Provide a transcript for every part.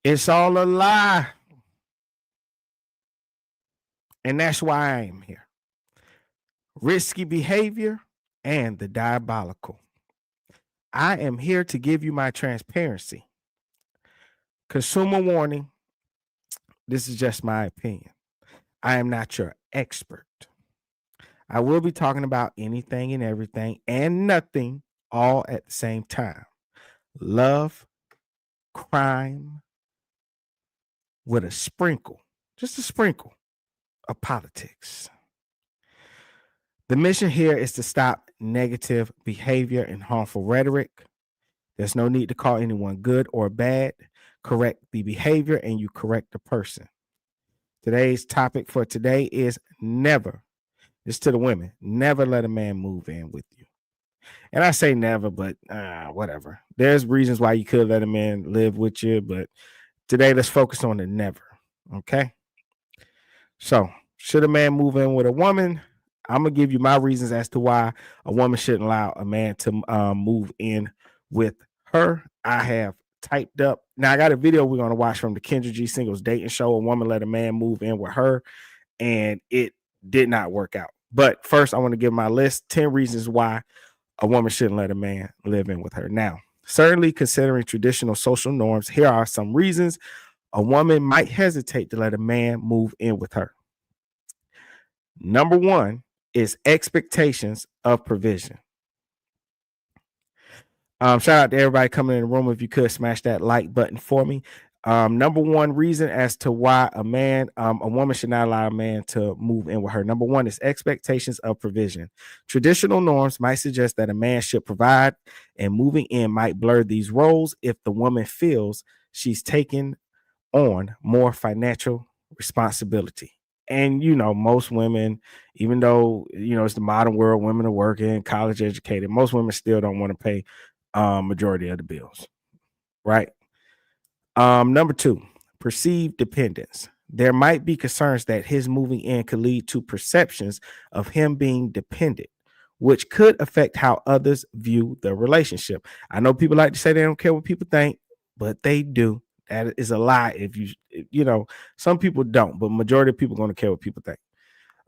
It's all a lie. And that's why I am here. Risky behavior and the diabolical. I am here to give you my transparency. Consumer warning, this is just my opinion. I am not your expert. I will be talking about anything and everything and nothing all at the same time. Love, crime, with a sprinkle, just a sprinkle of politics. The mission here is to stop negative behavior and harmful rhetoric. There's no need to call anyone good or bad. Correct the behavior and you correct the person. Today's topic for today is never, it's to the women, never let a man move in with you. And I say never, but whatever. There's reasons why you could let a man live with you, but today let's focus on the never, okay? So, should a man move in with a woman? I'm going to give you my reasons as to why a woman shouldn't allow a man to move in with her. I have typed up. Now, I got a video we're going to watch from the Kendra G Singles dating show. A woman let a man move in with her, and it did not work out. But first, I want to give my list 10 reasons why a woman shouldn't let a man live in with her. Now, certainly considering traditional social norms, here are some reasons a woman might hesitate to let a man move in with her. Number one is expectations of provision. Shout out to everybody coming in the room. If you could smash that like button for me. Number one reason as to why a woman should not allow a man to move in with her. Number one is expectations of provision. Traditional norms might suggest that a man should provide, and moving in might blur these roles if the woman feels she's taking on more financial responsibility. And, most women, even though, it's the modern world, women are working, college educated, most women still don't want to pay majority of the bills, right? Number two, perceived dependence. There might be concerns that his moving in could lead to perceptions of him being dependent, which could affect how others view the relationship. I know people like to say they don't care what people think, but they do. That is a lie. If some people don't, but majority of people are going to care what people think.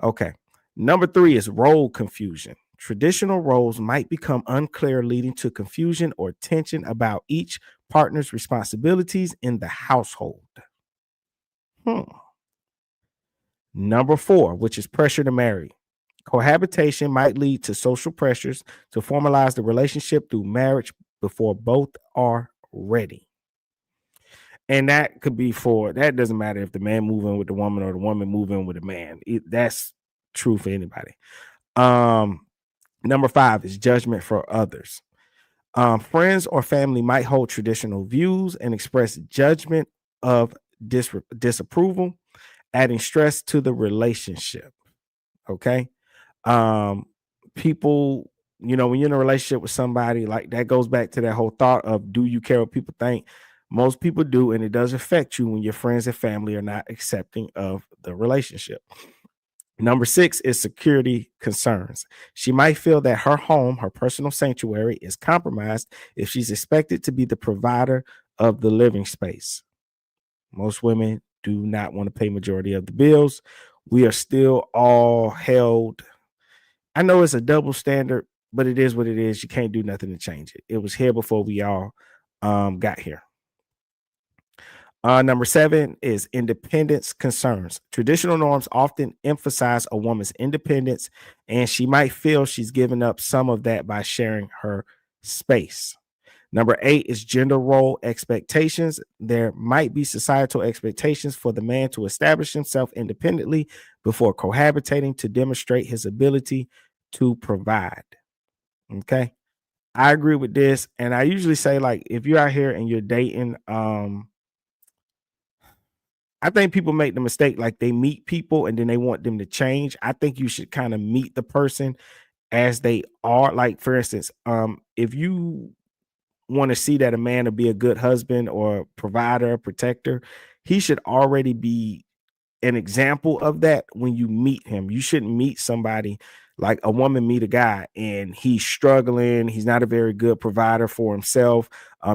Okay. Number three is role confusion. Traditional roles might become unclear, leading to confusion or tension about each partner's responsibilities in the household. Number four, which is pressure to marry. Cohabitation might lead to social pressures to formalize the relationship through marriage before both are ready. And that could be that doesn't matter if the man move in with the woman or the woman move in with the man. That's true for anybody. Number five is judgment for others. Friends or family might hold traditional views and express judgment of disapproval, adding stress to the relationship. Okay. People, when you're in a relationship with somebody, like that goes back to that whole thought of, do you care what people think? Most people do, and it does affect you when your friends and family are not accepting of the relationship. Number six is security concerns. She might feel that her home, her personal sanctuary, is compromised if she's expected to be the provider of the living space. Most women do not want to pay majority of the bills. We are still all held. I know it's a double standard, but it is what it is. You can't do nothing to change it. It was here before we all got here. Number seven is independence concerns. Traditional norms often emphasize a woman's independence, and she might feel she's given up some of that by sharing her space. Number eight is gender role expectations. There might be societal expectations for the man to establish himself independently before cohabitating to demonstrate his ability to provide. Okay. I agree with this. And I usually say, like, if you're out here and you're dating, I think people make the mistake, like they meet people and then they want them to change. I think you should kind of meet the person as they are. Like, for instance, if you want to see that a man will be a good husband or provider, protector, he should already be an example of that when you meet him. You shouldn't meet somebody Like a woman meet a guy and he's struggling. He's not a very good provider for himself.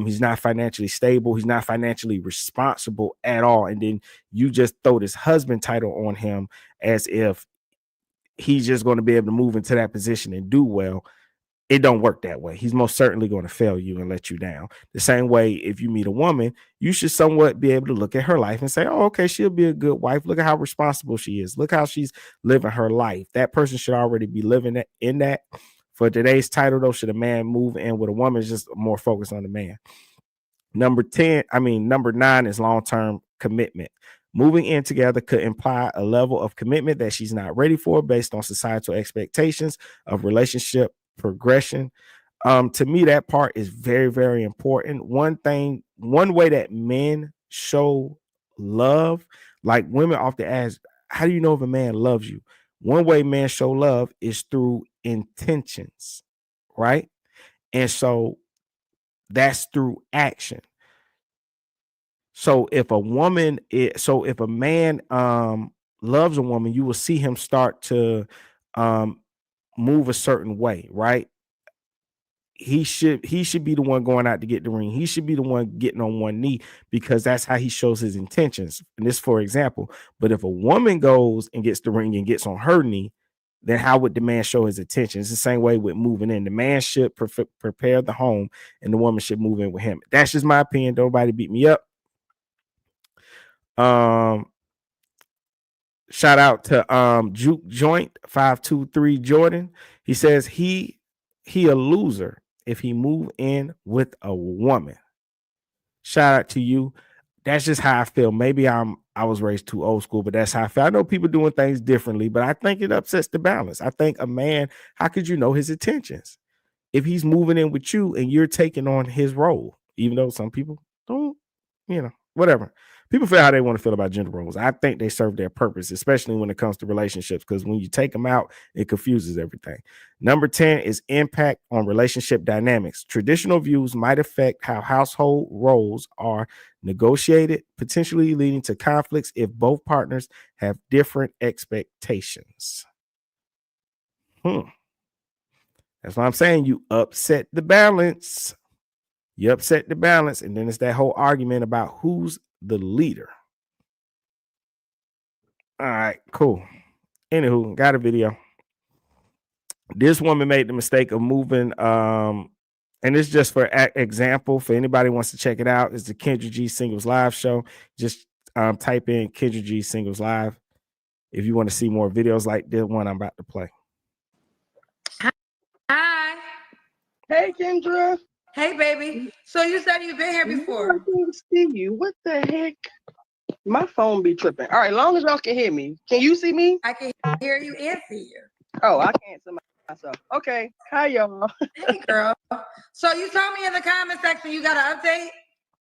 He's not financially stable. He's not financially responsible at all. And then you just throw this husband title on him as if he's just going to be able to move into that position and do well. It don't work that way. He's most certainly going to fail you and let you down. The same way, if you meet a woman, you should somewhat be able to look at her life and say, oh, okay, she'll be a good wife. Look at how responsible she is. Look how she's living her life. That person should already be living in that. For today's title, though, should a man move in with a woman, is just more focused on the man. Number 9 is long-term commitment. Moving in together could imply a level of commitment that she's not ready for based on societal expectations of relationship progression. To me, that part is very, very important. One way that men show love, like women often ask, how do you know if a man loves you? One way men show love is through intentions, right? And so that's through action. So if a man loves a woman, you will see him start to move a certain way, right? He should be the one going out to get the ring. He should be the one getting on one knee, because that's how he shows his intentions. And this, for example. But if a woman goes and gets the ring and gets on her knee, then how would the man show his intention? It's the same way with moving in. The man should prepare the home, and the woman should move in with him. That's just my opinion. Nobody beat me up. Shout out to Juke Joint 523 Jordan. He says he a loser if he move in with a woman. Shout out to you. That's just how I feel. Maybe I was raised too old school, but that's how I feel. I know people doing things differently, but I think it upsets the balance. I think a man, how could you know his intentions if he's moving in with you and you're taking on his role? Even though some people don't, whatever. People feel how they want to feel about gender roles. I think they serve their purpose, especially when it comes to relationships, because when you take them out, it confuses everything. Number 10 is impact on relationship dynamics. Traditional views might affect how household roles are negotiated, potentially leading to conflicts if both partners have different expectations. That's what I'm saying. You upset the balance. And then it's that whole argument about who's the leader. All right, cool. Anywho, got a video. This woman made the mistake of moving, and it's just for example, for anybody who wants to check it out. It's the Kendra G Singles Live show. Just type in Kendra G Singles Live if you want to see more videos like the one I'm about to play. Hi. Hey, Kendra. Hey, baby. So you said you've been here before. I can't see you. What the heck? My phone be tripping. All right, long as y'all can hear me. Can you see me? I can hear you and see you. Oh, I can't see myself. Okay. Hi, y'all. Hey, girl. So you told me in the comment section you got an update?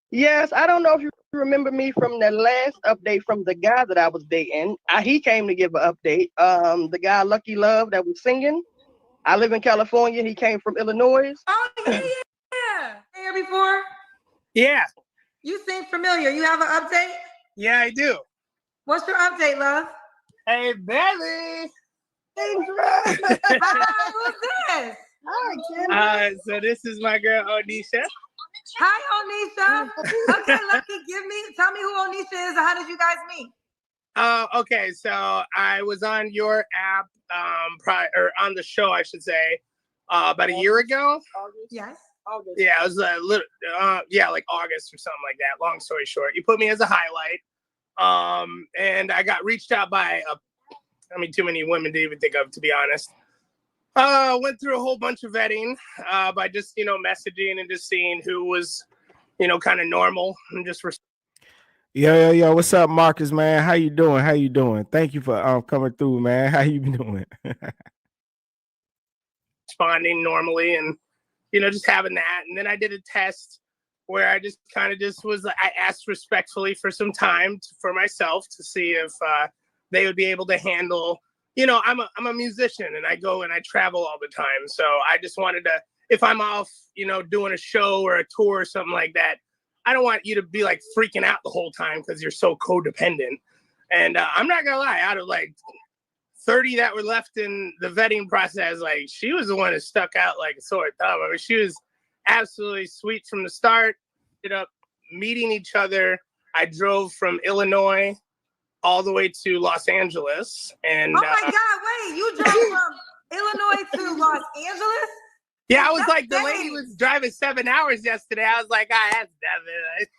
Yes, I don't know if you remember me from the last update from the guy that I was dating. He came to give an update. The guy Lucky Love that was singing. I live in California. He came from Illinois. Oh, yeah. Here before? Yeah. You seem familiar. You have an update? Yeah, I do. What's your update, love? Hey, baby. Hi, who's this? Hi, Kim. So this is my girl, Onisha. Hi, Onisha. Okay, tell me who Onisha is and how did you guys meet? Okay, so I was on your app, or on the show, I should say, about a year ago. August? Yes. August. Yeah, it was a little, like August or something like that. Long story short, you put me as a highlight, and I got reached out by too many women to even think of, to be honest. Went through a whole bunch of vetting, by just messaging and just seeing who was, kind of normal and just. Yo, what's up, Marcus, man? How you doing? Thank you for coming through, man. How you doing? Responding normally and just having that. And then I did a test where I just was, I asked respectfully for some time for myself to see if they would be able to handle, I'm a musician and I go and I travel all the time. So I just wanted to, if I'm off, doing a show or a tour or something like that, I don't want you to be like freaking out the whole time because you're so codependent. And I'm not gonna lie, out of like 30 that were left in the vetting process, like she was the one that stuck out like a sore thumb. I mean, she was absolutely sweet from the start. Ended up meeting each other. I drove from Illinois all the way to Los Angeles. And oh my God, wait, you drove from Illinois to Los Angeles? yeah, I was That's like, the dang. lady was driving 7 hours yesterday. I was like, that's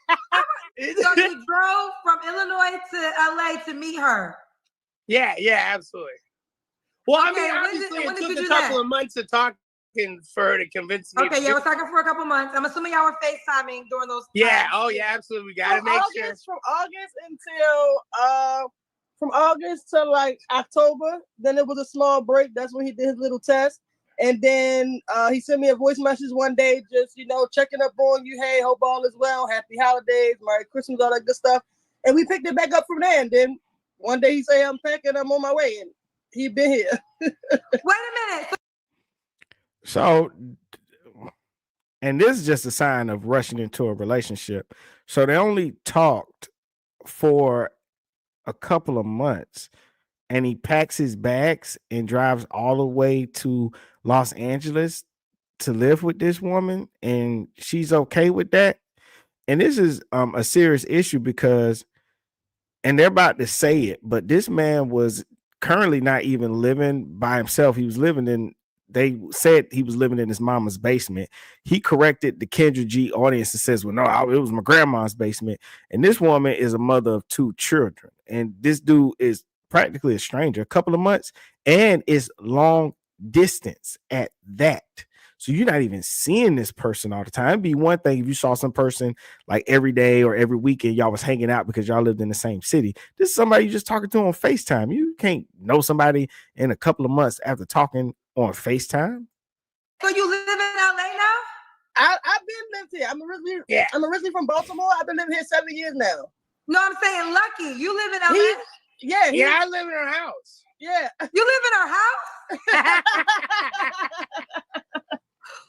nothing. So you drove from Illinois to LA to meet her? Yeah, absolutely. Well, I Okay, mean, when obviously did it you took do a couple that? of months of talking for her to convince me. Okay, yeah, we're talking for a couple months. I'm assuming y'all were FaceTiming during those Yeah, times. oh yeah, absolutely. We gotta make sure. From August to like October. Then it was a small break. That's when he did his little test. And then he sent me a voice message one day, just, checking up on you. Hey, hope all is well. Happy holidays. Merry Christmas, all that good stuff. And we picked it back up from there. And then one day he say, I'm packing, I'm on my way. And he been here. Wait a minute. So, and this is just a sign of rushing into a relationship. So they only talked for a couple of months, and he packs his bags and drives all the way to Los Angeles to live with this woman, and she's okay with that. And this is a serious issue because, and they're about to say it, but this man was currently not even living by himself. He was living in, they said he was living in his mama's basement. He corrected the Kendra G audience and says, well, no, it was my grandma's basement. And this woman is a mother of 2 children. And this dude is practically a stranger, a couple of months, and it's long distance at that. So you're not even seeing this person all the time. It'd be one thing if you saw some person like every day or every weekend, y'all was hanging out because y'all lived in the same city. This is somebody you just talking to on FaceTime. You can't know somebody in a couple of months after talking on FaceTime. So you live in LA now? I've been lived here. I'm originally from Baltimore. I've been living here 7 years now. No, I'm saying Lucky. You live in LA? Yeah, I live in her house. Yeah. You live in her house?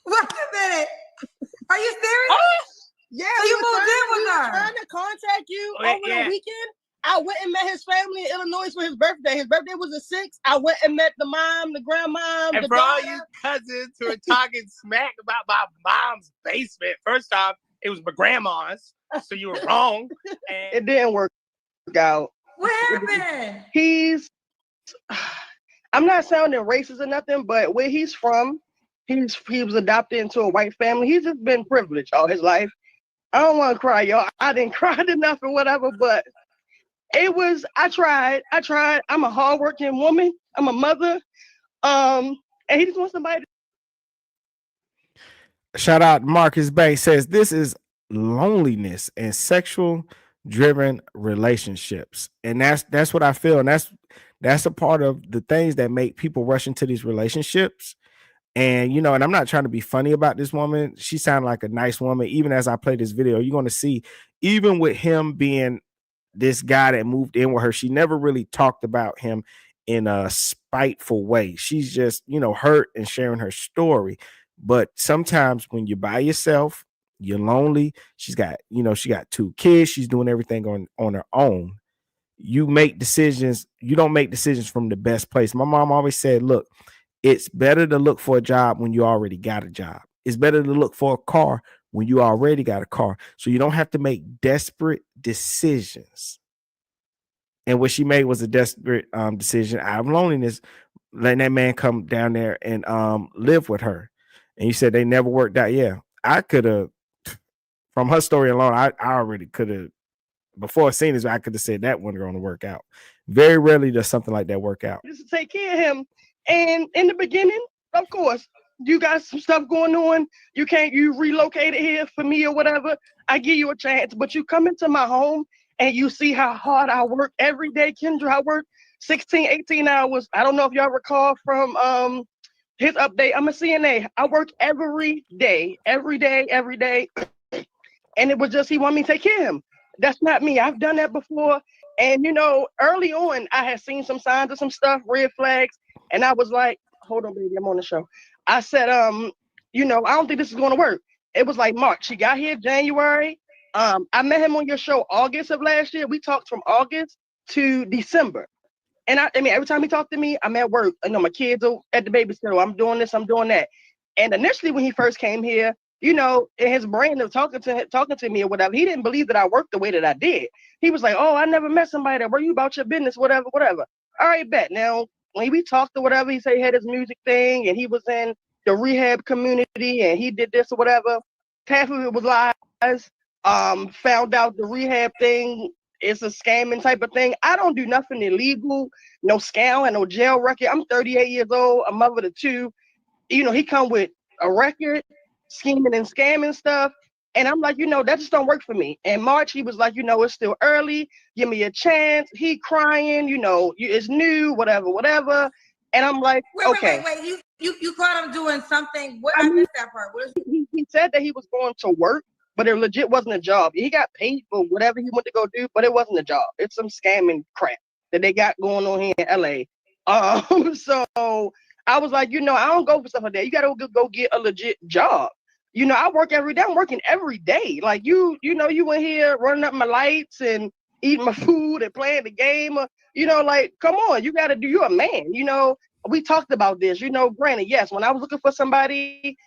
Wait a minute. Are you serious? Yeah. So you moved in with her? Trying to contact you over the weekend. I went and met his family in Illinois for his birthday. His birthday was the 6th. I went and met the mom, the grandma, and the for all daughter. you cousins who are talking smack about my mom's basement, first off, it was my grandma's, so you were wrong. And it didn't work out. What happened? I'm not sounding racist or nothing, but where he's from, he was adopted into a white family. He's just been privileged all his life. I don't want to cry, y'all. I didn't cry enough or whatever, but I tried. I'm a hardworking woman. I'm a mother. And he just wants somebody to... Shout out Marcus Bay says this is loneliness and sexual driven relationships. And that's what I feel. And that's a part of the things that make people rush into these relationships. And, and I'm not trying to be funny about this woman. She sounded like a nice woman. Even as I play this video, you're going to see, even with him being this guy that moved in with her, she never really talked about him in a spiteful way. She's just, hurt and sharing her story. But sometimes when you're by yourself, you're lonely. She's got, she got 2 kids. She's doing everything on her own. You make decisions. You don't make decisions from the best place. My mom always said, look, it's better to look for a job when you already got a job. It's better to look for a car when you already got a car. So you don't have to make desperate decisions. And what she made was a desperate decision out of loneliness, letting that man come down there and live with her. And you said they never worked out. Yeah, I could have, from her story alone, I already could have, before seeing this, I could have said that wasn't going to work out. Very rarely does something like that work out. Just to take care of him. And in the beginning, of course, you got some stuff going on. You relocated here for me or whatever. I give you a chance, but you come into my home and you see how hard I work every day, Kendra. I work 16, 18 hours. I don't know if y'all recall from his update. I'm a CNA. I work every day. And it was just, he wanted me to take care of him. That's not me. I've done that before. And, early on, I had seen some signs of some stuff, red flags. And I was like, hold on, baby, I'm on the show. I said, I don't think this is going to work. It was like March. She got here January. I met him on your show August of last year. We talked from August to December. And I mean, every time he talked to me, I'm at work. I know my kids are at the babysitter. I'm doing this, I'm doing that. And initially, when he first came here, you know, in his brain of talking to me or whatever, he didn't believe that I worked the way that I did. He was like, "Oh, I never met somebody that worked. You about your business, whatever, whatever." All right, bet. Now, when we talked or whatever, he said he had his music thing and he was in the rehab community and he did this or whatever. Half of it was lies. Found out the rehab thing is a scamming type of thing. I don't do nothing illegal, no scam and no jail record. I'm 38 years old, a mother to two. You know, he come with a record, scheming and scamming stuff. And I'm like, you know, that just don't work for me. In March, he was like, you know, it's still early. Give me a chance. He crying, you know, it's new, whatever, whatever. And I'm like, okay. Wait. You caught him doing something. What I missed that part. What is he said that he was going to work, but it legit wasn't a job. He got paid for whatever he went to go do, but it wasn't a job. It's some scamming crap that they got going on here in LA. So I was like, you know, I don't go for stuff like that. You gotta go get a legit job. You know, I work every day. I'm working every day. Like you know, you in here running up my lights and eating my food and playing the game. You know, like, come on, you gotta do. You're a man. You know, we talked about this. You know, granted, yes, when I was looking for somebody.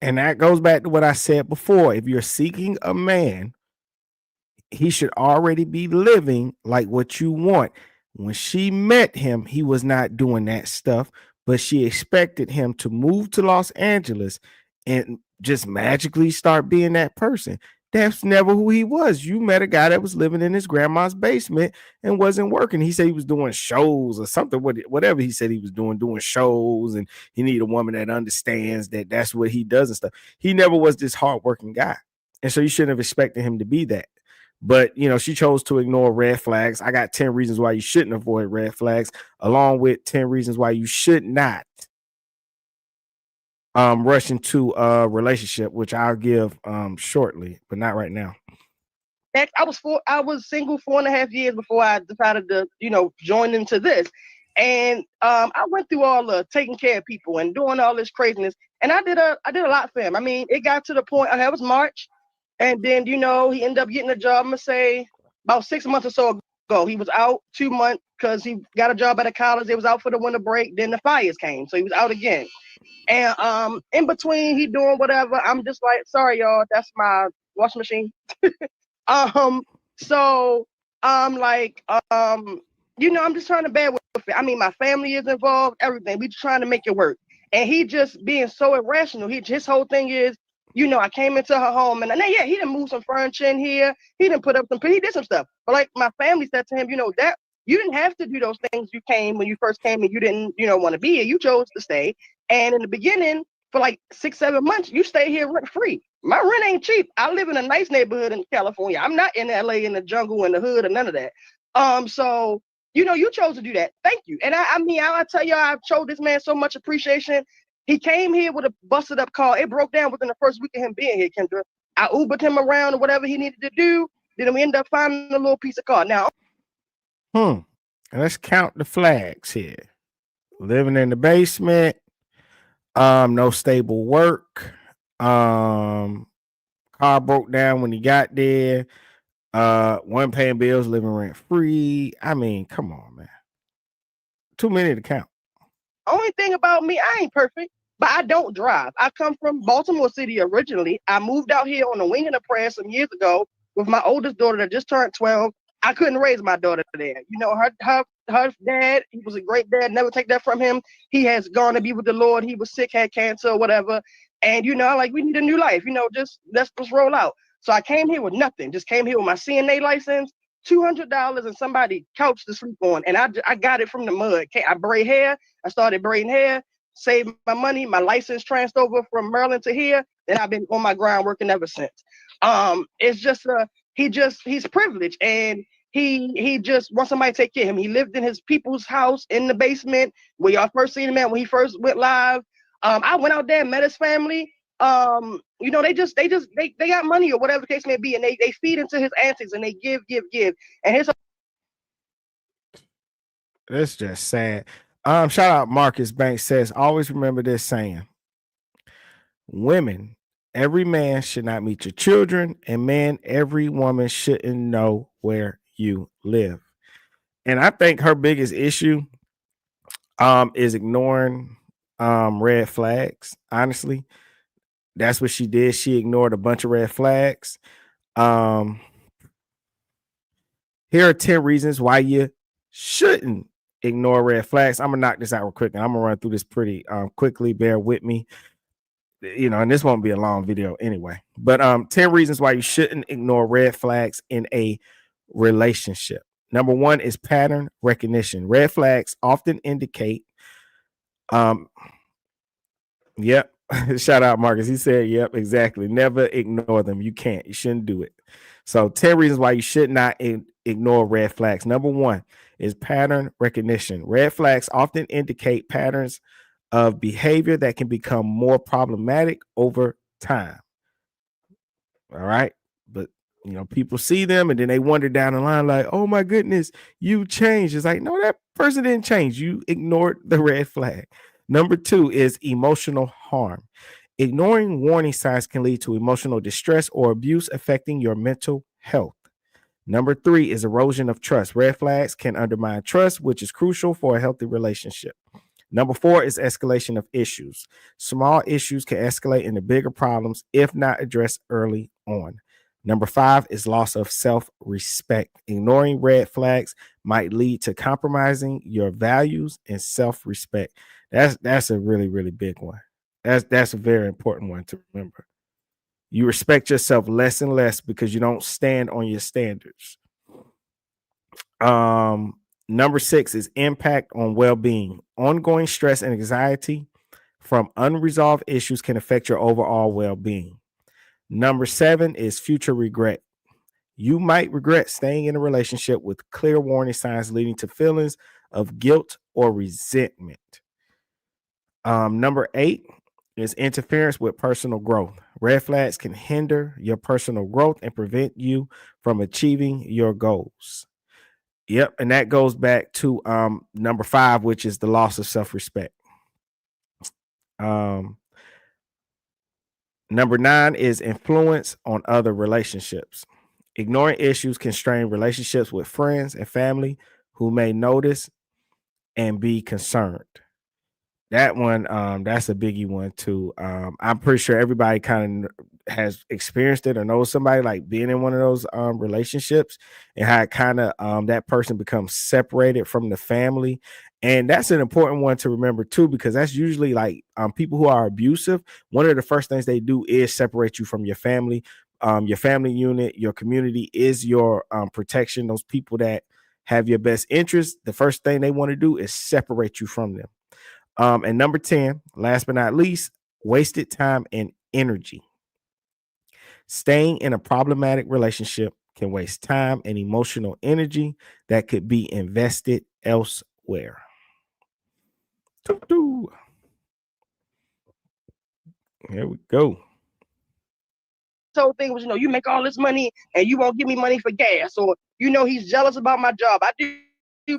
And that goes back to what I said before. If you're seeking a man, he should already be living like what you want. When she met him, he was not doing that stuff, but she expected him to move to Los Angeles and just magically start being that person. That's never who he was. You met a guy that was living in his grandma's basement and wasn't working. He said he was doing shows or something, whatever he said he was doing shows, and he needed a woman that understands that that's what he does and stuff. He never was this hardworking guy. And so you shouldn't have expected him to be that. But, you know, she chose to ignore red flags. I got 10 reasons why you shouldn't avoid red flags, along with 10 reasons why you should not rush into a relationship, which I'll give shortly, but not right now. I was single 4.5 years before I decided to, you know, join into this. And I went through all the taking care of people and doing all this craziness. And I did a lot for him. I mean, it got to the point, it was March. And then, you know, he ended up getting a job, I'm going to say about 6 months or so ago. He was out 2 months because he got a job at a college. They was out for the winter break. Then the fires came. So he was out again. And in between, he doing whatever. I'm just like, sorry, y'all, that's my washing machine. So I'm like, you know, I'm just trying to bear with it. I mean, my family is involved, everything. We just trying to make it work. And he just being so irrational. His whole thing is, you know, I came into her home and yeah, he didn't move some furniture in here. He didn't put up he did some stuff. But like my family said to him, you know, that you didn't have to do those things. You came when you first came and you didn't, you know, want to be here. You chose to stay. And in the beginning, for like 6-7 months, you stay here rent free. My rent ain't cheap. I live in a nice neighborhood in California. I'm not in LA in the jungle in the hood or none of that. So you know, you chose to do that. Thank you. And I mean, I tell you, I've showed this man so much appreciation. He came here with a busted up car. It broke down within the first week of him being here, Kendra. I Ubered him around or whatever he needed to do. Then we ended up finding a little piece of car. Now, let's count the flags here. Living in the basement, no stable work, car broke down when he got there, wasn't paying bills, living rent free. I mean, come on, man. Too many to count. Only thing about me, I ain't perfect, but I don't drive. I come from Baltimore City originally. I moved out here on a wing and a prayer some years ago with my oldest daughter that just turned 12. I couldn't raise my daughter there. You know, her dad, he was a great dad. Never take that from him. He has gone to be with the Lord. He was sick, had cancer or whatever. And, you know, like, we need a new life. You know, let's roll out. So I came here with nothing. Just came here with my CNA license, $200 and somebody couch to sleep on. And I got it from the mud. I braid hair. I started braiding hair, saved my money. My license transferred over from Maryland to here. And I've been on my grind working ever since. It's just, he's privileged. And he just wants somebody to take care of him. He lived in his people's house in the basement where y'all first seen him at when he first went live. I went out there and met his family. You know, they got money or whatever the case may be, and they feed into his antics and they give. And his That's just sad. Shout out Marcus Banks says, always remember this saying. Women, every man should not meet your children, and men, every woman shouldn't know where you live. And I think her biggest issue is ignoring red flags. Honestly, that's what she did. She ignored a bunch of red flags. Um, Here are 10 reasons why you shouldn't ignore red flags. I'm gonna knock this out real quick, and I'm gonna run through this pretty quickly. Bear with me. And this won't be a long video anyway. But 10 reasons why you shouldn't ignore red flags in a relationship. Number one is pattern recognition. Red flags often indicate yep. Shout out Marcus. He said, yep, exactly. Never ignore them. You can't. You shouldn't do it. So 10 reasons why you should not ignore red flags. Number one is pattern recognition. Red flags often indicate patterns of behavior that can become more problematic over time. All right. But people see them and then they wonder down the line, like, oh my goodness, you changed. It's like, no, that person didn't change. You ignored the red flag. Number two is emotional harm. Ignoring warning signs can lead to emotional distress or abuse affecting your mental health. Number three is erosion of trust. Red flags can undermine trust, which is crucial for a healthy relationship. Number four is escalation of issues. Small issues can escalate into bigger problems if not addressed early on. Number five is loss of self-respect. Ignoring red flags might lead to compromising your values and self-respect. That's a really, really big one. That's a very important one to remember. You respect yourself less and less because you don't stand on your standards. Number six is impact on well-being. Ongoing stress and anxiety from unresolved issues can affect your overall well-being. Number seven is future regret. You might regret staying in a relationship with clear warning signs leading to feelings of guilt or resentment. Number eight is interference with personal growth. Red flags can hinder your personal growth and prevent you from achieving your goals. Yep, and that goes back to number five, which is the loss of self-respect. Number nine is influence on other relationships. Ignoring issues can strain relationships with friends and family who may notice and be concerned. That one, that's a biggie one too. I'm pretty sure everybody kind of has experienced it or knows somebody like being in one of those relationships and how it kind of that person becomes separated from the family. And that's an important one to remember too, because that's usually like people who are abusive. One of the first things they do is separate you from your family unit. Your community is your protection. Those people that have your best interest, the first thing they want to do is separate you from them. And number 10, last but not least, wasted time and energy. Staying in a problematic relationship can waste time and emotional energy that could be invested elsewhere. Here we go. Whole thing was, you make all this money and you won't give me money for gas, or he's jealous about my job. I do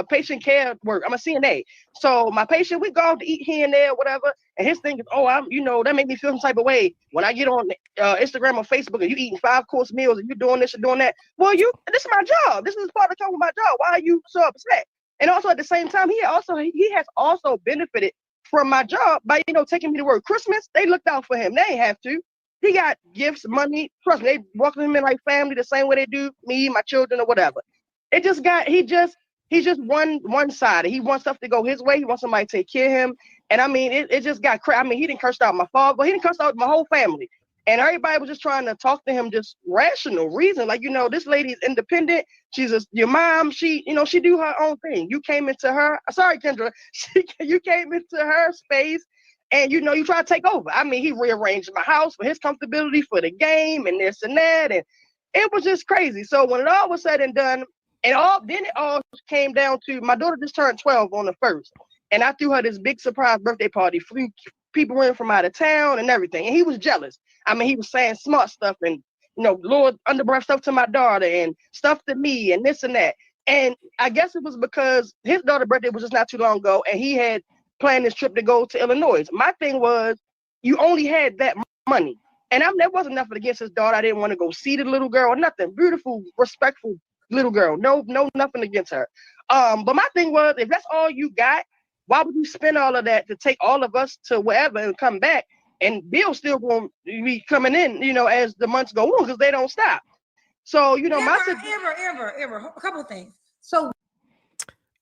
patient care work. I'm a CNA, so my patient, we go out to eat here and there, whatever. And his thing is, oh, that made me feel some type of way when I get on Instagram or Facebook and you eating 5-course meals and you doing this and doing that. Well, this is my job. This is part of my job. Why are you so upset? And also at the same time, he has also benefited from my job by taking me to work. Christmas, they looked out for him. They ain't have to. He got gifts, money. Trust me, they welcome him in like family the same way they do me, my children, or whatever. He's just one-sided. He wants stuff to go his way. He wants somebody to take care of him. And I mean, it just got crazy. I mean, he didn't curse out my father, but he didn't curse out my whole family. And everybody was just trying to talk to him, just rational reason. Like, this lady's independent. She's your mom. She do her own thing. You came into her. Sorry, Kendra. You came into her space. And you try to take over. I mean, he rearranged my house for his comfortability, for the game and this and that. And it was just crazy. So when it all was said and done, it all came down to my daughter just turned 12 on the 1st. And I threw her this big surprise birthday party, flew people in from out of town and everything. And he was jealous. I mean, he was saying smart stuff and, Lord underbreath stuff to my daughter and stuff to me and this and that. And I guess it was because his daughter's birthday was just not too long ago. And he had planned this trip to go to Illinois. My thing was, you only had that money. And there wasn't nothing against his daughter. I didn't want to go see the little girl or nothing. Beautiful, respectful little girl. No, nothing against her. But my thing was, if that's all you got, why would you spend all of that to take all of us to wherever and come back? And bills still going to be coming in, as the months go on, because they don't stop. So, Amber, a couple of things. So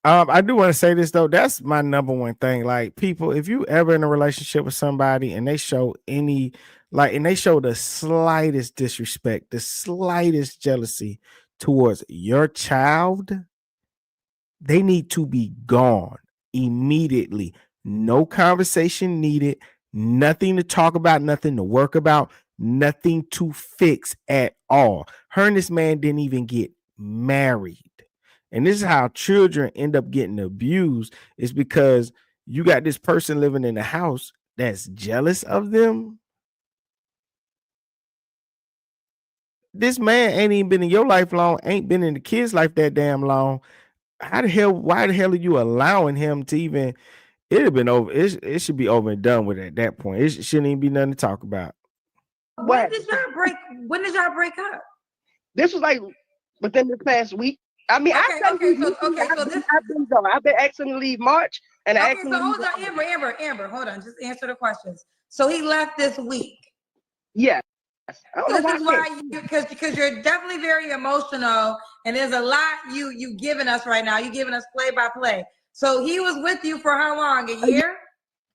I do want to say this though. That's my number one thing. Like, people, if you ever in a relationship with somebody and they show and they show the slightest disrespect, the slightest jealousy towards your child, they need to be gone immediately. No conversation needed, nothing to talk about, nothing to work about, nothing to fix at all. Her and this man didn't even get married. And this is how children end up getting abused, is because you got this person living in the house that's jealous of them. This man ain't even been in your life long, ain't been in the kid's life that damn long. Why the hell are you allowing him to even? It'd have been over. It should be over and done with at that point. It shouldn't even be nothing to talk about. When did y'all break up? This was like within the past week. I mean, I've been asking to leave March, and okay. So hold on, Amber, hold on. Just answer the questions. So he left this week. Yes. This is why because you're definitely very emotional, and there's a lot you giving us right now. You giving us play by play. So he was with you for how long? A year?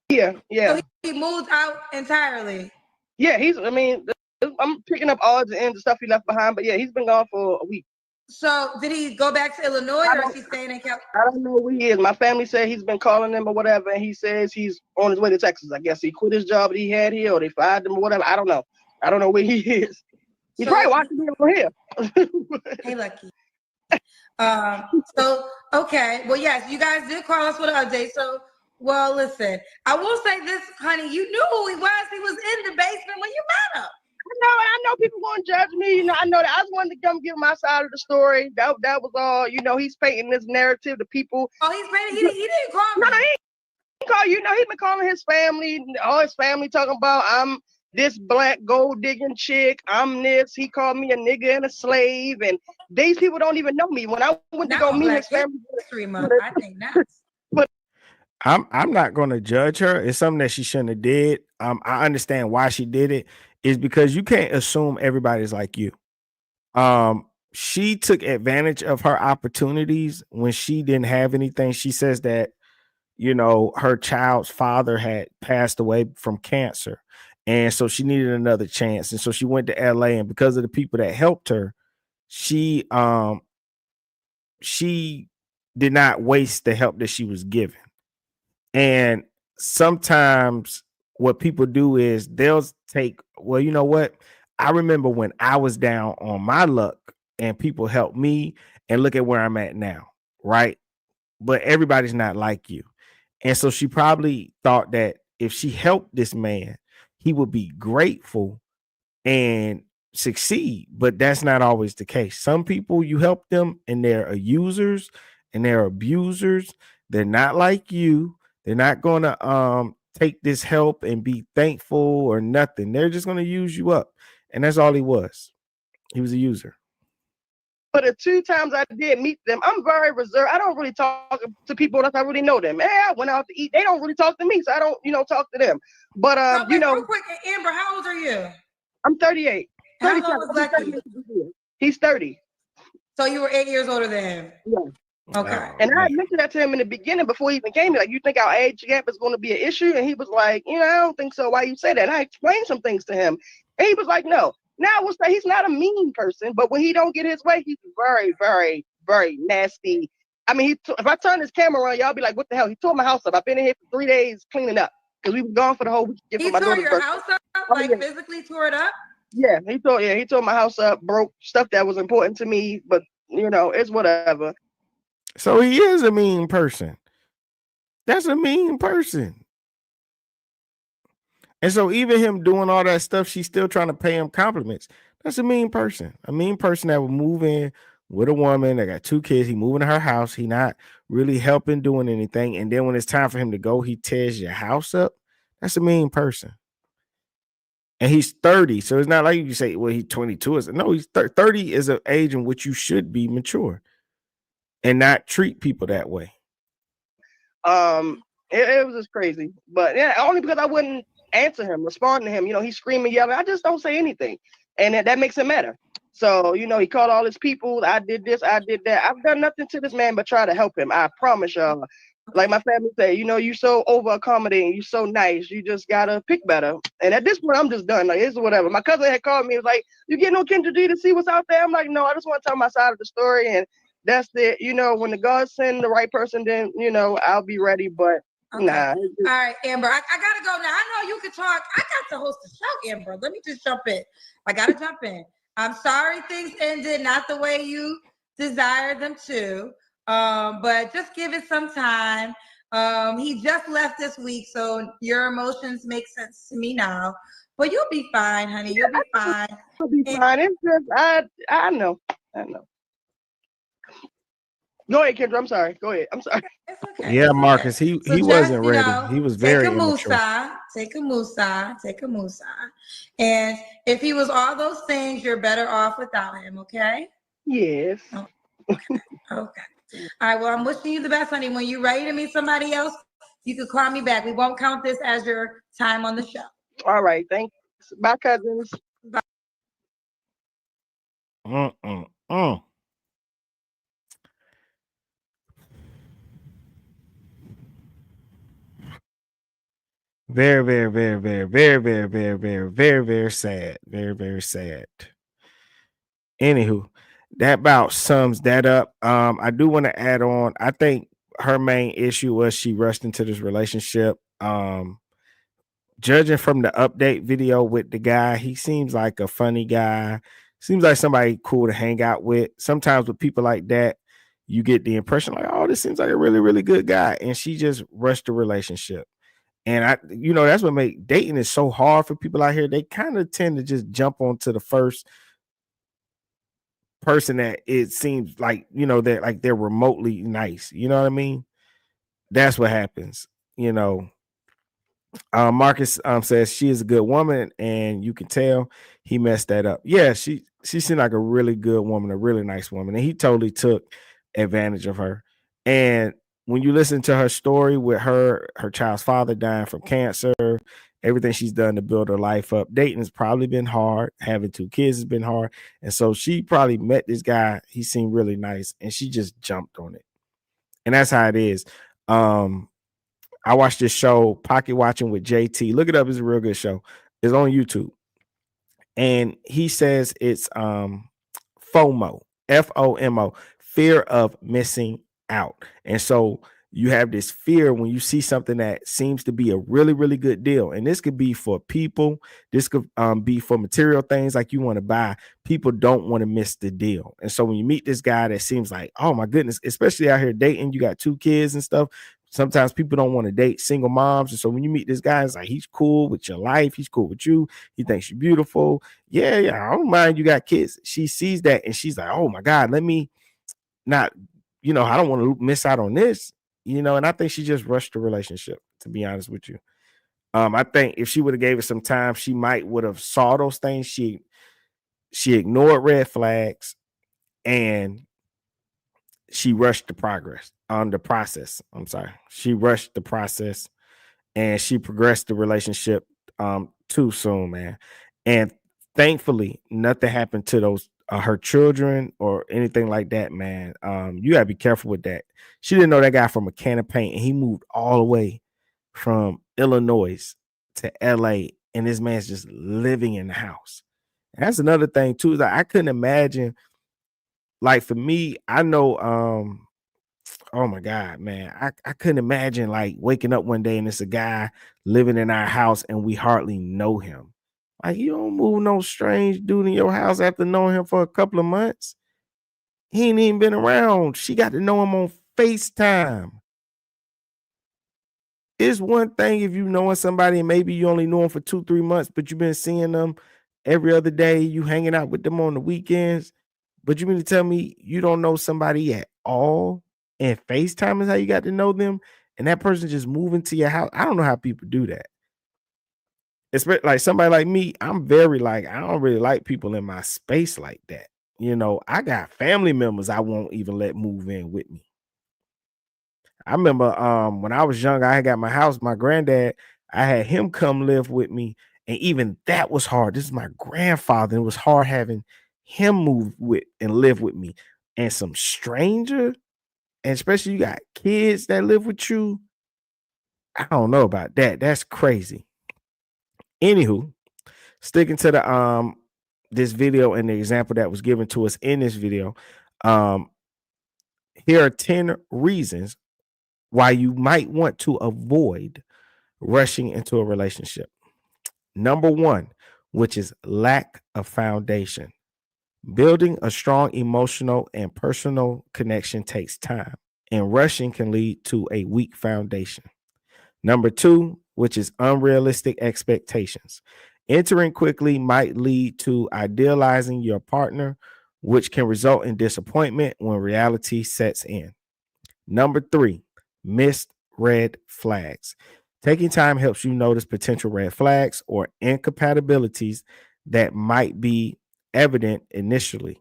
Yeah. So he moved out entirely. Yeah, I'm picking up odds and ends of stuff he left behind, but yeah, he's been gone for a week. So did he go back to Illinois, or is he staying in California? I don't know where he is. My family said he's been calling them or whatever, and he says he's on his way to Texas. I guess he quit his job that he had here, or they fired him or whatever. I don't know. I don't know where he is. He's probably watching me over here. Hey, Lucky. Okay. Well, yes, you guys did call us with an update. So, well, listen, I will say this, honey. You knew who he was. He was in the basement when you met him. I know people gonna judge me. I know that. I just wanted to come give my side of the story. That was all. He's painting this narrative to people. Oh, he's painting. He didn't call me. No, he didn't call you. He's been calling his family, all his family, talking about I'm this black gold digging chick. I'm this. He called me a nigga and a slave, and these people don't even know me. When I went to go meet his family, I think that's. I'm not going to judge her. It's something that she shouldn't have did. I understand why she did it. Is because you can't assume everybody's like you. She took advantage of her opportunities when she didn't have anything. She says that, her child's father had passed away from cancer. And so she needed another chance. And so she went to LA, and because of the people that helped her, she did not waste the help that she was given. And sometimes what people do is they'll take, well, you know what? I remember when I was down on my luck and people helped me, and look at where I'm at now, right? But everybody's not like you. And so she probably thought that if she helped this man, he would be grateful and succeed. But that's not always the case. Some people, you help them and they're users and they're abusers. They're not like you. They're not going to take this help and be thankful or nothing. They're just going to use you up. And that's all he was. He was a user. But the 2 times I did meet them, I'm very reserved. I don't really talk to people unless I really know them. Hey, I went out to eat. They don't really talk to me, so I don't, talk to them. But real quick, Amber, how old are you? I'm 38. How old was Lucky? He's 30. So you were 8 years older than him. Yeah. Okay. And I mentioned that to him in the beginning before he even came here. Like, you think our age gap is going to be an issue? And he was like, I don't think so. Why you say that? And I explained some things to him. And he was like, no. Now I will say he's not a mean person, but when he don't get his way, he's very, very, very nasty. I mean, if I turn his camera on, y'all be like, what the hell? He tore my house up. I've been in here for 3 days cleaning up because we were gone for the whole week. He tore your house up? Like physically tore it up? Yeah, he tore my house up, broke stuff that was important to me, but it's whatever. So he is a mean person. That's a mean person. And so even him doing all that stuff, she's still trying to pay him compliments. That's a mean person. A mean person that would move in with a woman that got 2 kids. He moving to her house. He not really helping, doing anything. And then when it's time for him to go, he tears your house up. That's a mean person. And he's 30. So it's not like you say, well, he's 22. No, he's 30 is an age in which you should be mature and not treat people that way. It was just crazy. But yeah, only because I wouldn't answer him, respond to him. You know, he's screaming, yelling. I just don't say anything. And that makes it matter. So, you know, he called all his people. I did this, I did that. I've done nothing to this man but try to help him. I promise y'all. Like my family say, you know, you so over accommodating, you so nice, you just gotta pick better. And at this point, I'm just done. Like, it's whatever. My cousin had called me, was like, you get no Kendra G to see what's out there? I'm like, no, I just want to tell my side of the story. And that's it. You know, when the God send the right person, then, you know, I'll be ready. But okay. nah. All right, Amber, I gotta go now. I know you can talk. I got to host the show, Amber. Let me just jump in. I gotta jump in. I'm sorry things ended not the way you desired them to. But just give it some time. He just left this week, so your emotions make sense to me now. But you'll be fine, honey. You'll be fine. You'll be fine. It's just I know. Go ahead, Kendra. I'm sorry. Go ahead. I'm sorry. It's okay. Yeah, It's Marcus, okay. he wasn't ready. You know, He was very immature. Take a Musa. And if he was all those things, you're better off without him, okay? Yes. Oh, okay. Okay. All right, well, I'm wishing you the best, honey. When you're ready to meet somebody else, you can call me back. We won't count this as your time on the show. All right. Thanks. Bye, cousins. Bye. Very, very, very, very, very, very, very, very, very, very sad. Very, very sad. Anywho, that about sums that up. I do want to add on. I think her main issue was she rushed into this relationship. Judging from the update video with the guy, he seems like a funny guy. Seems like somebody cool to hang out with. Sometimes with people like that, you get the impression like, oh, this seems like a really, really good guy. And she just rushed the relationship. And that's what make dating is so hard for people out here. They kind of tend to just jump onto the first person that it seems like, that like they're remotely nice. You know what I mean? That's what happens. Marcus says she is a good woman, and you can tell he messed that up. Yeah, she seemed like a really good woman, a really nice woman, and he totally took advantage of her. And when you listen to her story with her child's father dying from cancer, everything she's done to build her life up, dating has probably been hard. Having 2 kids has been hard, and so she probably met this guy. He seemed really nice, and she just jumped on it. And that's how it is. I watched this show, Pocket Watching with JT. Look it up. It's a real good show. It's on YouTube. And he says it's FOMO, FOMO, fear of missing out. And so you have this fear when you see something that seems to be a really, really good deal. And this could be for people. This could be for material things like you want to buy. People don't want to miss the deal. And so when you meet this guy that seems like, oh my goodness, especially out here dating, you got 2 kids and stuff. Sometimes people don't want to date single moms. And so when you meet this guy, it's like, he's cool with your life. He's cool with you. He thinks you're beautiful. Yeah, I don't mind you got kids. She sees that and she's like, oh my God, let me not, I don't want to miss out on this, and I think she just rushed the relationship, to be honest with you. I think if she would have gave it some time, she might would have saw those things. She ignored red flags and she rushed the process. I'm sorry. She rushed the process and she progressed the relationship too soon, man. And thankfully, nothing happened to those her children or anything like that, man. You gotta be careful with that. She didn't know that guy from a can of paint, and he moved all the way from Illinois to LA, and this man's just living in the house. And that's another thing too. Is like I couldn't imagine. Like for me, I know. Oh my God, man, I couldn't imagine like waking up one day and it's a guy living in our house and we hardly know him. Like, you don't move no strange dude in your house after knowing him for a couple of months. He ain't even been around. She got to know him on FaceTime. It's one thing if you knowing somebody and maybe you only know him for 2-3 months, but you've been seeing them every other day. You hanging out with them on the weekends. But you mean to tell me you don't know somebody at all? And FaceTime is how you got to know them? And that person just moving to your house? I don't know how people do that. especially like somebody like me, I'm very like, I don't really like people in my space like that. You know, I got family members I won't even let move in with me. I remember when I was young, I had got my house, my granddad, I had him come live with me. And even that was hard. This is my grandfather. It was hard having him move with and live with me. And some stranger, and especially you got kids that live with you. I don't know about that. That's crazy. Anywho, sticking to the this video and the example that was given to us in this video. Um, here are 10 reasons why you might want to avoid rushing into a relationship. Number one, which is lack of foundation. Building a strong emotional and personal connection takes time, and rushing can lead to a weak foundation. Number two, which is unrealistic expectations. Entering quickly might lead to idealizing your partner, which can result in disappointment when reality sets in. Number three, missed red flags. Taking time helps you notice potential red flags or incompatibilities that might be evident initially.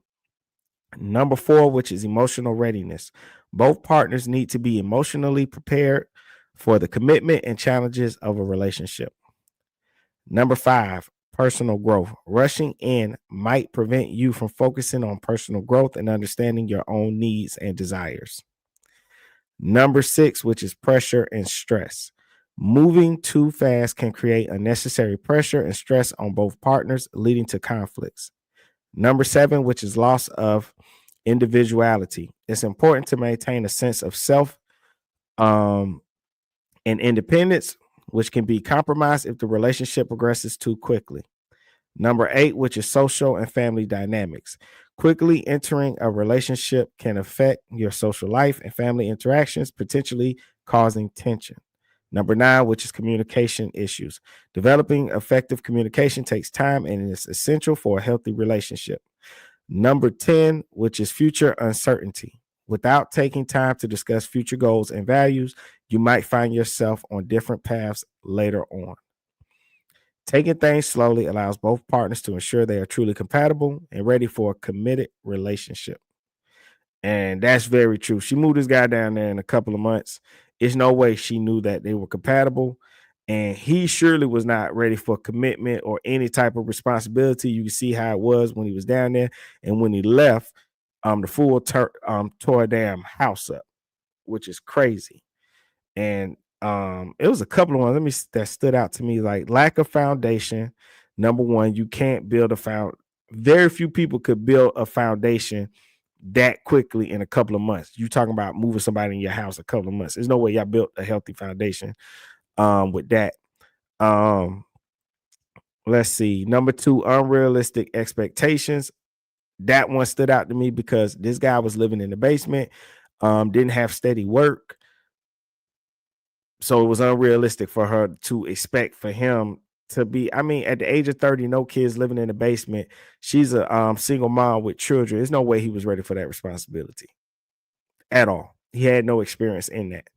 Number four, which is emotional readiness. Both partners need to be emotionally prepared for the commitment and challenges of a relationship. Number five, personal growth. Rushing in might prevent you from focusing on personal growth and understanding your own needs and desires. Number six, which is pressure and stress. Moving too fast can create unnecessary pressure and stress on both partners, leading to conflicts. Number seven, which is loss of individuality. It's important to maintain a sense of self and independence, which can be compromised if the relationship progresses too quickly. Number eight, which is social and family dynamics. Quickly entering a relationship can affect your social life and family interactions, potentially causing tension. Number nine, which is communication issues. Developing effective communication takes time and is essential for a healthy relationship. Number 10, which is future uncertainty. Without taking time to discuss future goals and values, you might find yourself on different paths later on. Taking things slowly allows both partners to ensure they are truly compatible and ready for a committed relationship. And that's very true. She moved this guy down there in a couple of months. There's no way she knew that they were compatible. And he surely was not ready for commitment or any type of responsibility. You can see how it was when he was down there. And when he left, the fool tore a damn house up, which is crazy. And it was a couple of ones that stood out to me, like lack of foundation. Number one, you can't build very few people could build a foundation that quickly in a couple of months. You talking about moving somebody in your house a couple of months. There's no way y'all built a healthy foundation with that. Let's see. Number two, unrealistic expectations. That one stood out to me because this guy was living in the basement, didn't have steady work. So it was unrealistic for her to expect for him to be, I mean, at the age of 30, no kids living in the basement. She's a single mom with children. There's no way he was ready for that responsibility at all. He had no experience in that.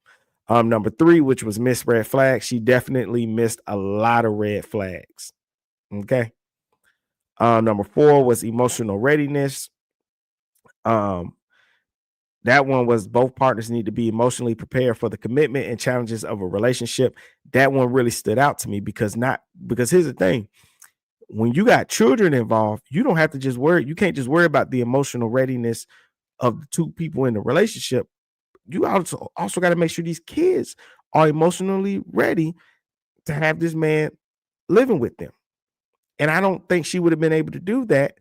Number three, which was missed red flags. She definitely missed a lot of red flags. Okay. Number four was emotional readiness. That one was both partners need to be emotionally prepared for the commitment and challenges of a relationship. That one really stood out to me because here's the thing. When you got children involved, you don't have to just worry. You can't just worry about the emotional readiness of the two people in the relationship. You also got to make sure these kids are emotionally ready to have this man living with them. And I don't think she would have been able to do that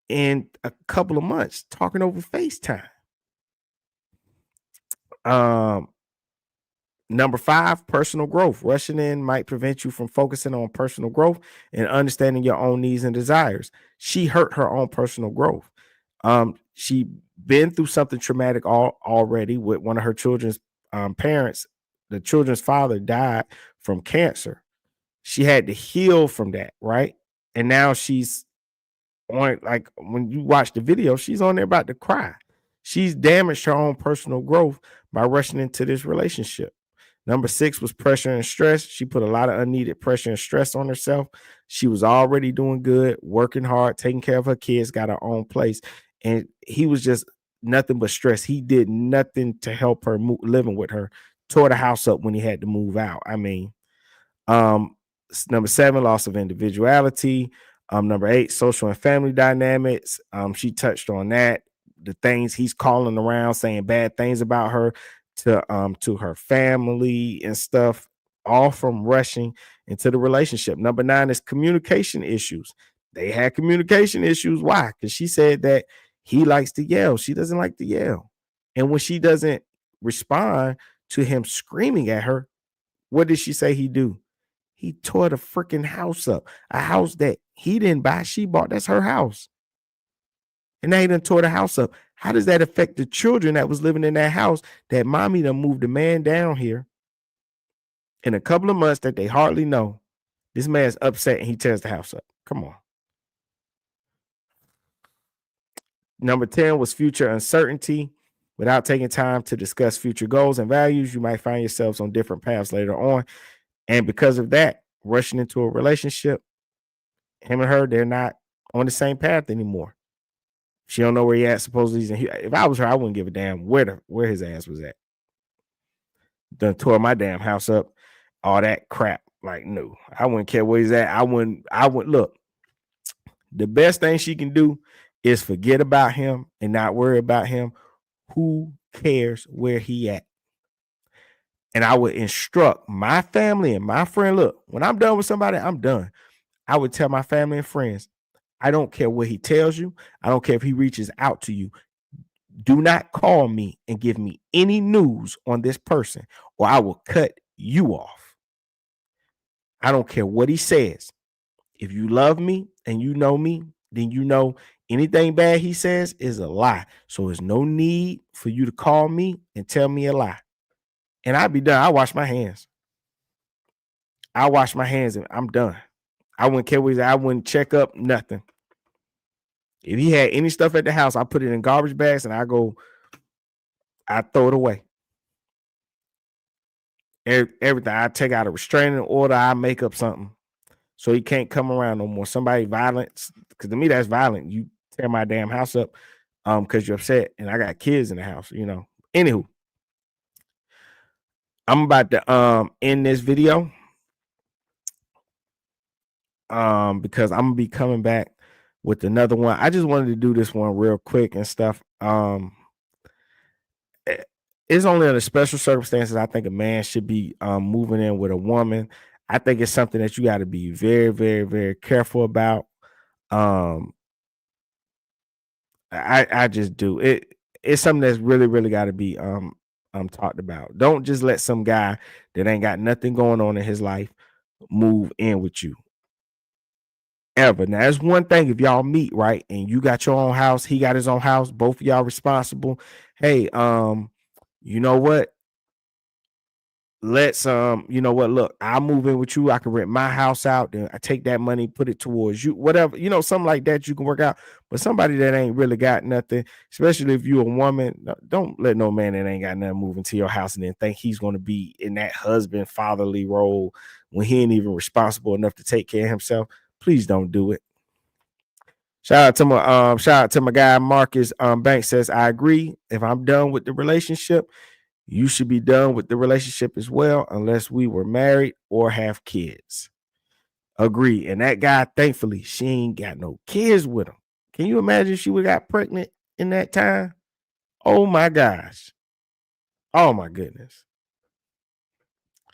in a couple of months talking over FaceTime. Number five, personal growth. Rushing in might prevent you from focusing on personal growth and understanding your own needs and desires. She hurt her own personal growth. She been through something traumatic already with one of her children's parents. The children's father died from cancer. She had to heal from that, right? And now she's on, like when you watch the video, she's on there about to cry. She's damaged her own personal growth by rushing into this relationship. Number 6 was pressure and stress. She put a lot of unneeded pressure and stress on herself. She was already doing good, working hard, taking care of her kids, got her own place. And he was just nothing but stress. He did nothing to help her living with her. Tore the house up when he had to move out. I mean, number 7, loss of individuality. Number 8, social and family dynamics. She touched on that. The things he's calling around, saying bad things about her to her family and stuff, all from rushing into the relationship. Number 9 is communication issues. They had communication issues. Why? Because she said that he likes to yell. She doesn't like to yell. And when she doesn't respond to him screaming at her, what did she say he do? He tore the freaking house up. A house that he didn't buy, she bought. That's her house. And now he done tore the house up. How does that affect the children that was living in that house that mommy done moved the man down here in a couple of months that they hardly know? This man's upset and he tears the house up. Come on. Number 10 was future uncertainty. Without taking time to discuss future goals and values, you might find yourselves on different paths later on. And because of that, rushing into a relationship, him and her, they're not on the same path anymore. She don't know where he at. Supposedly, if I was her, I wouldn't give a damn where his ass was at. Done tore my damn house up, all that crap. Like, no, I wouldn't care where he's at. I wouldn't look. The best thing she can do is forget about him and not worry about him. Who cares where he at? And I would instruct my family and my friend, look, when I'm done with somebody, I'm done. I would tell my family and friends, I don't care what he tells you. I don't care if he reaches out to you. Do not call me and give me any news on this person, or I will cut you off. I don't care what he says. If you love me and you know me, then you know anything bad he says is a lie. So there's no need for you to call me and tell me a lie. And I'd be done. I wash my hands. I wash my hands and I'm done. I wouldn't care what he's at. I wouldn't check up, nothing. If he had any stuff at the house, I put it in garbage bags and I throw it away. Everything. I take out a restraining order. I make up something so he can't come around no more. Somebody violent, because to me that's violent. You tear my damn house up because you're upset and I got kids in the house, you know. Anywho, I'm about to end this video because I'm gonna be coming back with another one. I just wanted to do this one real quick and stuff. It's only under special circumstances I think a man should be moving in with a woman. I think it's something that you got to be very, very, very careful about. I just do. It's something that's really, really got to be talked about. Don't just let some guy that ain't got nothing going on in his life move in with you. Ever. Now, that's one thing if y'all meet, right? And you got your own house, he got his own house, both of y'all responsible. Hey, you know what? Let's you know what? Look, I'll move in with you. I can rent my house out, then I take that money, put it towards you, whatever, you know, something like that you can work out. But somebody that ain't really got nothing, especially if you're a woman, don't let no man that ain't got nothing move into your house and then think he's going to be in that husband fatherly role when he ain't even responsible enough to take care of himself. Please don't do it. Shout out to my guy Marcus Banks says, I agree. If I'm done with the relationship, you should be done with the relationship as well, unless we were married or have kids. Agree. And that guy, thankfully, she ain't got no kids with him. Can you imagine if she would got pregnant in that time? Oh my gosh. Oh my goodness.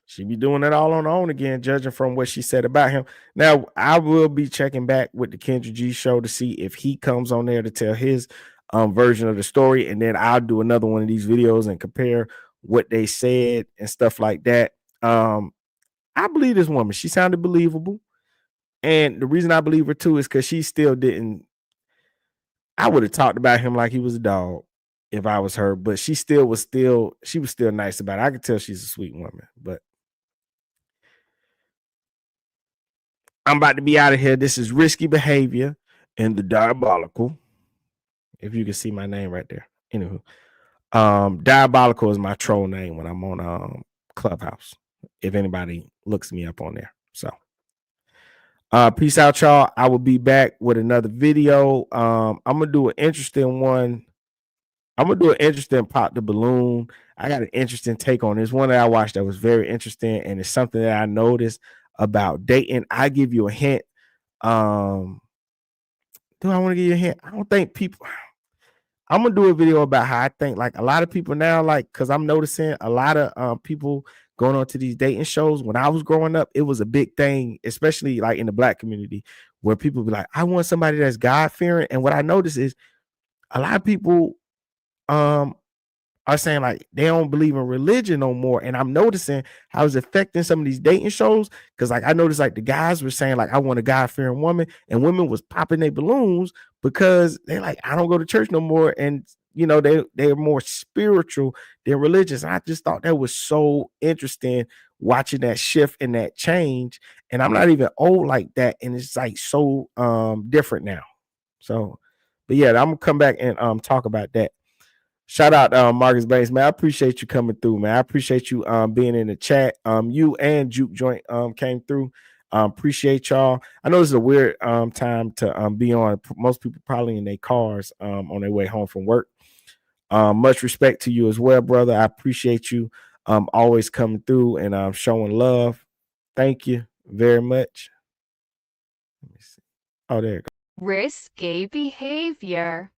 She be doing it all on her own again, judging from what she said about him. Now, I will be checking back with the Kendra G show to see if he comes on there to tell his version of the story, and then I'll do another one of these videos and compare what they said and stuff like that. I believe this woman. She sounded believable, and the reason I believe her too is because she still didn't. I would have talked about him like he was a dog if I was her, but she was still nice about it. I could tell she's a sweet woman, but I'm about to be out of here. This is Risky Behavior and the Diabolical. If you can see my name right there. Anywho, Diabolical is my troll name when I'm on Clubhouse if anybody looks me up on there. So peace out, y'all. I will be back with another video. I'm gonna do an interesting one. I'm gonna do an interesting pop the balloon. I got an interesting take on this one that I watched that was very interesting, and it's something that I noticed about dating. I give you a hint. Do I want to give you a hint? I don't think people. I'm gonna do a video about how I think like a lot of people now, like, because I'm noticing a lot of people going on to these dating shows. When I was growing up, it was a big thing, especially like in the Black community, where people be like, I want somebody that's God-fearing. And what I notice is a lot of people are saying like they don't believe in religion no more. And I'm noticing how it's affecting some of these dating shows. Cause like I noticed like the guys were saying like I want a God-fearing woman, and women was popping their balloons because they're like, I don't go to church no more. And you know, they're more spiritual than religious. And I just thought that was so interesting watching that shift and that change. And I'm not even old like that. And it's like so different now. So, but yeah, I'm gonna come back and talk about that. Shout out Marcus Banks, man. I appreciate you coming through, man. I appreciate you being in the chat. You and Juke Joint came through. Appreciate y'all. I know this is a weird time to be on. Most people probably in their cars on their way home from work. Much respect to you as well, brother. I appreciate you always coming through and showing love. Thank you very much. Let me see. Oh, there you go. Risky behavior.